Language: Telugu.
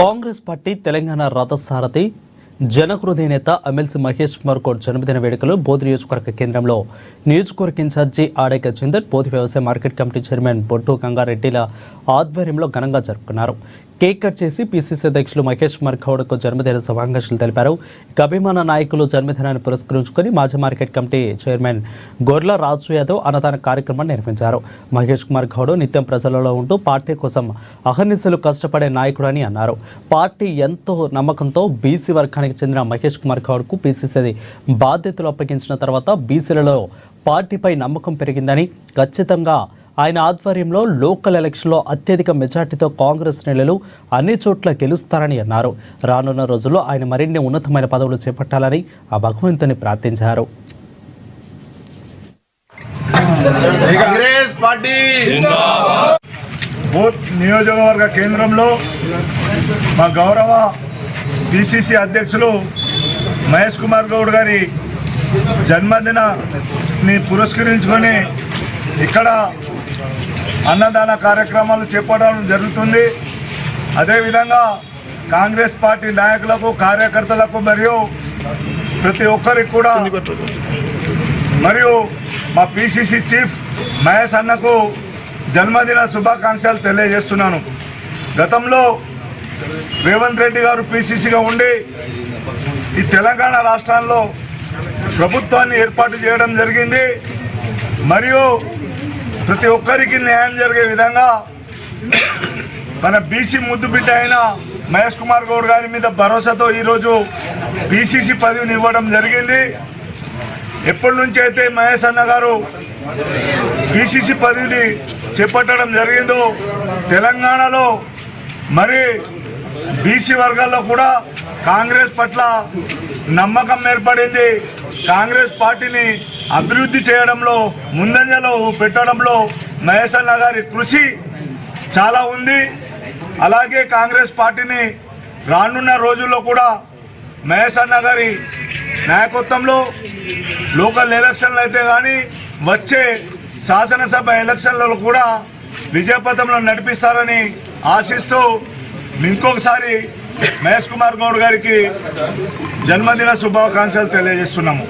కాంగ్రెస్ పార్టీ తెలంగాణ రథసారథి జనహృదయ నేత ఎమ్మెల్సీ మహేష్ కుమార్ గౌడ్ జన్మదిన వేడుకలు బోధి నియోజకవర్గ కేంద్రంలో నియోజకవర్గ ఇన్ఛార్జి ఆడేక చందర్, బోధి వ్యవసాయ మార్కెట్ కమిటీ చైర్మన్ బొట్టు గంగారెడ్డిల ఆధ్వర్యంలో ఘనంగా జరుపుకున్నారు. కేక్ కట్ చేసి పీసీసీ అధ్యక్షులు మహేష్ కుమార్ గౌడ్కు జన్మదిన శుభాకాంక్షలు తెలిపారు. ఇక అభిమాన నాయకులు జన్మదినాన్ని పురస్కరించుకుని మాజీ మార్కెట్ కమిటీ చైర్మన్ గొర్ల రాజు యాదవ్ అన్నదాన కార్యక్రమాన్ని నిర్వహించారు. మహేష్ కుమార్ గౌడ్ నిత్యం ప్రజలలో ఉంటూ పార్టీ కోసం అహర్నిశలు కష్టపడే నాయకుడు అని అన్నారు. పార్టీ ఎంతో నమ్మకంతో బీసీ వర్గానికి చెందిన మహేష్ కుమార్ గౌడ్కు పీసీసీ బాధ్యతలు అప్పగించిన తర్వాత బీసీలలో పార్టీపై నమ్మకం పెరిగిందని, ఖచ్చితంగా ఆయన ఆధ్వర్యంలో లోకల్ ఎలక్షన్లో అత్యధిక మెజార్టీతో కాంగ్రెస్ నేతలు అన్ని చోట్ల గెలుస్తారని అన్నారు. రానున్న రోజుల్లో ఆయన మరిన్ని ఉన్నతమైన పదవులు చేపట్టాలని ఆ భగవంతుని ప్రార్థించారు. నియోజకవర్గ కేంద్రంలో మా గౌరవ పిసిసి అధ్యక్షులు మహేష్ కుమార్ గౌడ్ గారి జన్మదినాన్ని పురస్కరించుకొని ఇక్కడ అన్నదాన కార్యక్రమాలు చేపట్టడం జరుగుతుంది. అదేవిధంగా కాంగ్రెస్ పార్టీ నాయకులకు, కార్యకర్తలకు మరియు ప్రతి ఒక్కరికి కూడా మరియు మా పిసిసి చీఫ్ మహేష్ అన్నకు జన్మదిన శుభాకాంక్షలు తెలియజేస్తున్నాను. గతంలో రేవంత్ రెడ్డి గారు పిసిసిగా ఉండి ఈ తెలంగాణ రాష్ట్రాల్లో ప్రభుత్వాన్ని ఏర్పాటు చేయడం జరిగింది. మరియు ప్రతి ఒక్కరికి న్యాయం జరిగే విధంగా మన బీసీ ముద్దు బిడ్డ అయిన మహేష్ కుమార్ గౌడ్ గారి మీద భరోసాతో ఈరోజు పిసిసి పదవిని ఇవ్వడం జరిగింది. ఎప్పటి నుంచి అయితే మహేష్ అన్న గారు పిసిసి పదవిని చేపట్టడం జరిగిందో తెలంగాణలో మరి బీసీ వర్గాల్లో కూడా కాంగ్రెస్ పట్ల నమ్మకం ఏర్పడింది. కాంగ్రెస్ పార్టీని అభివృద్ధి చేయడంలో, ముందంజలో పెట్టడంలో మహేష్ అన్న గారి కృషి చాలా ఉంది. అలాగే కాంగ్రెస్ పార్టీని రానున్న రోజుల్లో కూడా మహేష్ అన్న గారి నాయకత్వంలో లోకల్ ఎలక్షన్లు అయితే కానీ వచ్చే శాసనసభ ఎలక్షన్లలో కూడా విజయపథంలో నడిపిస్తారని ఆశిస్తూ ఇంకొకసారి మహేష్ కుమార్ గౌడ్ గారికి జన్మదిన శుభాకాంక్షలు తెలియజేస్తున్నాము.